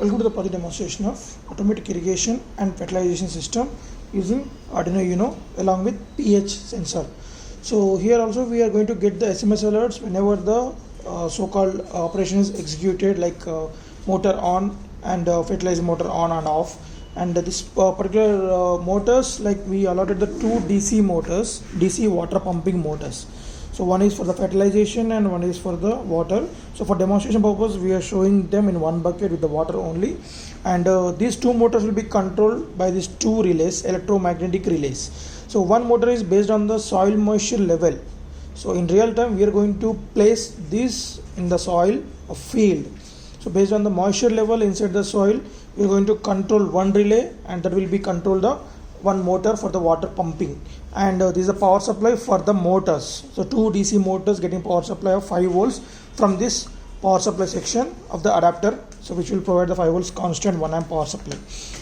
Welcome to the project demonstration of automatic irrigation and fertilization system using Arduino Uno along with pH sensor. So here also we are going to get the SMS alerts whenever the so-called operation is executed, like motor on and fertilizer motor on and off. And this particular motors, like we allotted the two DC motors, DC water pumping motors. So one is for the fertilization and one is for the water. So for demonstration purpose, we are showing them in one bucket with the water only. And these two motors will be controlled by these two relays, electromagnetic relays. So one motor is based on the soil moisture level. So in real time, we are going to place this in the soil field. So based on the moisture level inside the soil, we are going to control one relay, and that will be control the one motor for the water pumping. And this is a power supply for the motors. So two DC motors getting power supply of 5 volts from this power supply section of the adapter, so which will provide the 5 volts constant 1 amp power supply.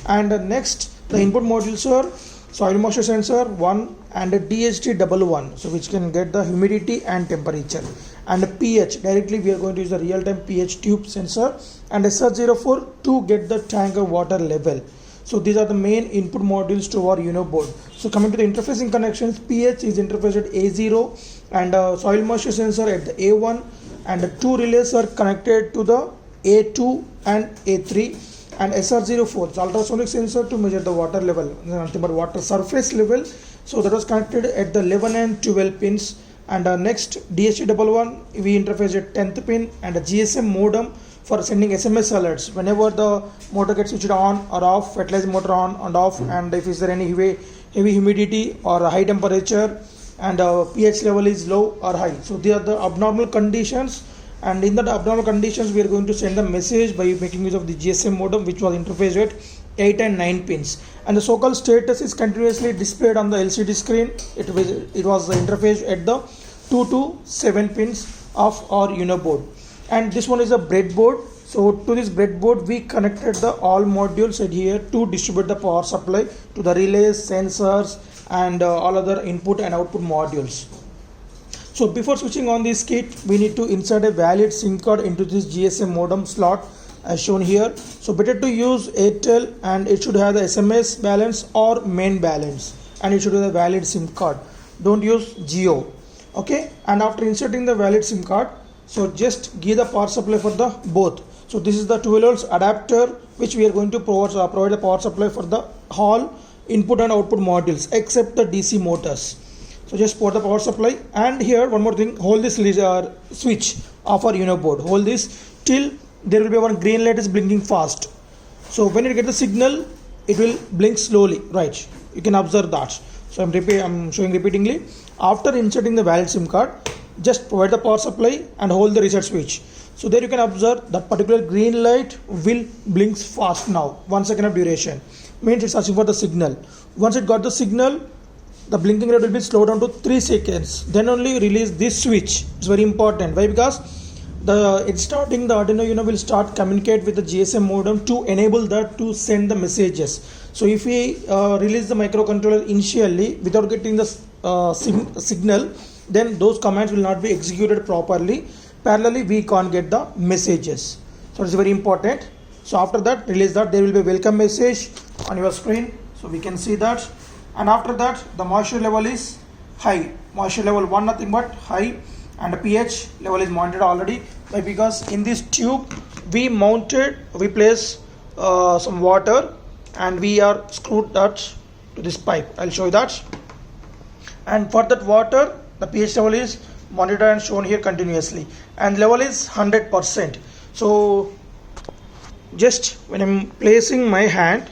And next, the input modules are soil moisture sensor 1 and a DHT11, so which can get the humidity and temperature. And a pH, directly we are going to use the real-time pH tube sensor, and SR04 to get the tanker water level. So these are the main input modules to our Uno board. So coming to the interfacing connections, pH is interfaced at A0 and soil moisture sensor at the A1, and the two relays are connected to the A2 and A3, and SR04, the ultrasonic sensor to measure the water level, nothing but water surface level. So that was connected at the 11 and 12 pins. And next, DHT11 we interface at 10th pin, and a GSM modem for sending SMS alerts whenever the motor gets switched on or off, fertilizer motor on and off, and if is there any heavy humidity or a high temperature, and pH level is low or high. So they are the abnormal conditions, and in that abnormal conditions we are going to send a message by making use of the GSM modem, which was interfaced at 8 and 9 pins. And the so-called status is continuously displayed on the LCD screen. It was the interface at the 2 to 7 pins of our Uno board. And this one is a breadboard. So to this breadboard we connected the all modules at here to distribute the power supply to the relays, sensors, and all other input and output modules. So before switching on this kit, we need to insert a valid SIM card into this GSM modem slot as shown here. So better to use Airtel, and it should have the SMS balance or main balance, and it should have a valid SIM card. Don't use Jio. Okay, and after inserting the valid SIM card, so just give the power supply for the both. So this is the 12 volts adapter which we are going to provide the power supply for the all input and output modules except the DC motors. So just pour the power supply, and here one more thing, hold this switch of our Uno board. Hold this till there will be one green light is blinking fast. So when you get the signal, it will blink slowly, right? You can observe that. So I'm showing repeatedly. After inserting the valid SIM card, just provide the power supply and hold the reset switch. So there you can observe that particular green light will blinks fast now, 1 second of duration. Means it's searching for the signal. Once it got the signal, the blinking rate will be slowed down to 3 seconds. Then only release this switch. It's very important. Why? Because it's starting the Arduino Uno will start communicate with the GSM modem to enable that to send the messages. So if we release the microcontroller initially without getting the signal, then those commands will not be executed properly. Parallelly, we can't get the messages. So it's very important. So after that, release that, there will be a welcome message on your screen. So we can see that. And after that, the moisture level is high. Moisture level 1, nothing but high. And the pH level is mounted already. Why? Because in this tube, we place some water, and we are screwed that to this pipe. I'll show you that. And for that water, the pH level is monitored and shown here continuously, and level is 100%. So just when I'm placing my hand,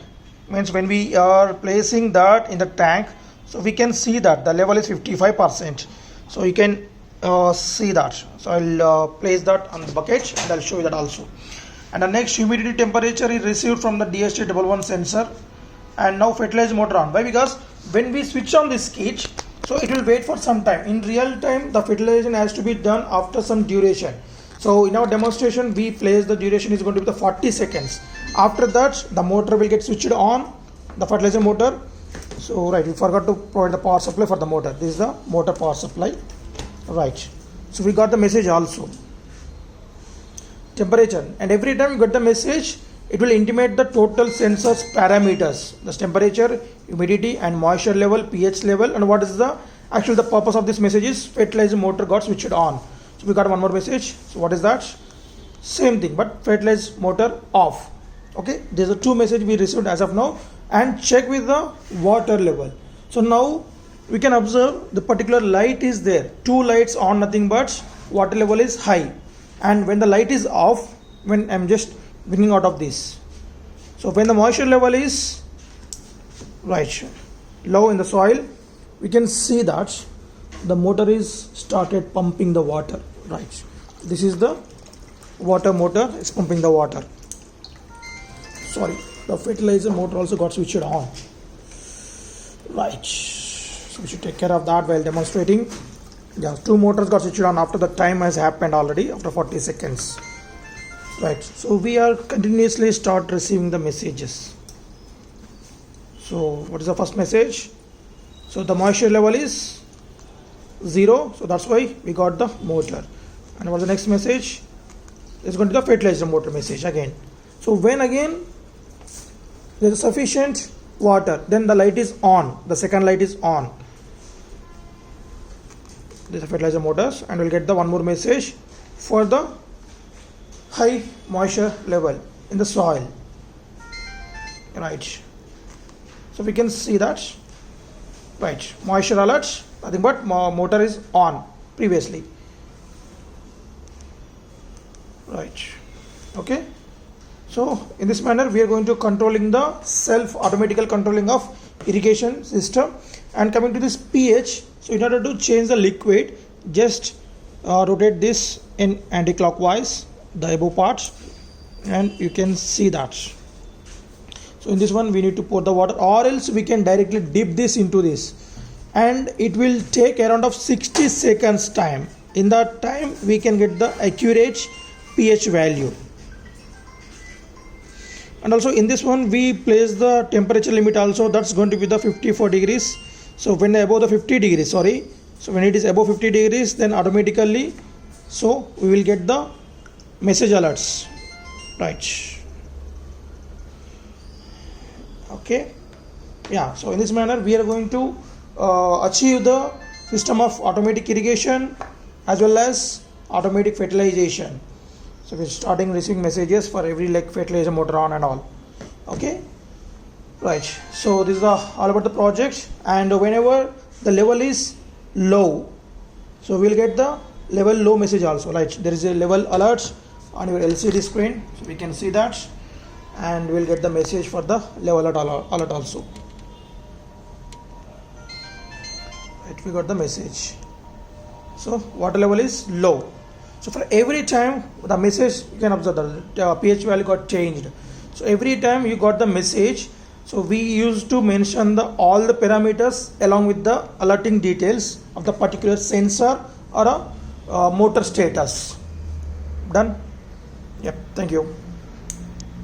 means when we are placing that in the tank, so we can see that the level is 55%. So you can see that. So I'll place that on the bucket, and I'll show you that also. And the next, humidity temperature is received from the DHT11 sensor, and now fertilizer motor on. Why? Because when we switch on this kit, so it will wait for some time. In real time, the fertilization has to be done after some duration. So in our demonstration, we place the duration is going to be the 40 seconds. After that, the motor will get switched on, the fertilizer motor. So right, we forgot to provide the power supply for the motor. This is the motor power supply. Right. So we got the message also. Temperature, and every time you get the message, it will intimate the total sensor's parameters, the temperature, humidity and moisture level, pH level, and what is the actually the purpose of this message is fertilizer motor got switched on. So we got one more message. So what is that? Same thing, but fertilizer motor off. Okay, there's a two message we received as of now, and check with the water level. So now we can observe the particular light is there, two lights on, nothing but water level is high, and when the light is off, when I'm just bringing out of this, so when the moisture level is right low in the soil, we can see that the motor is started pumping the water. Right, this is the water motor is pumping the water. Sorry, the fertilizer motor also got switched on. Right, so we should take care of that while demonstrating. Yeah, two motors got switched on after the time has happened already, after 40 seconds. Right, so we are continuously start receiving the messages. So what is the first message? So the moisture level is 0, so that's why we got the motor. And what's the next message? It's going to the fertilizer motor message again. So when again there is sufficient water, then the light is on, the second light is on. This is fertilizer motors, and we'll get the one more message for the high moisture level in the soil. Right, so we can see that. Right, moisture alert, nothing but motor is on previously. Right, okay, so in this manner we are going to controlling the self automatical controlling of irrigation system. And coming to this pH, so in order to change the liquid, just rotate this in anti-clockwise, the above part, and you can see that. So in this one we need to pour the water, or else we can directly dip this into this, and it will take around of 60 seconds time. In that time we can get the accurate pH value. And also in this one we place the temperature limit also, that's going to be the 54 degrees. So when above the 50 degrees, sorry, so when it is above 50 degrees, then automatically so we will get the message alerts. Right, okay, yeah, so in this manner we are going to achieve the system of automatic irrigation as well as automatic fertilization. So we're starting receiving messages for every like fertilizer motor on and all. Okay, right, so this is all about the project. And whenever the level is low, so we'll get the level low message also. Right, there is a level alert on your LCD screen, so we can see that, and we'll get the message for the level alert also. Right, we got the message. So water level is low. So for every time the message, you can observe the pH value got changed. So every time you got the message, so we used to mention the all the parameters along with the alerting details of the particular sensor or a motor status. Done. Yep, thank you.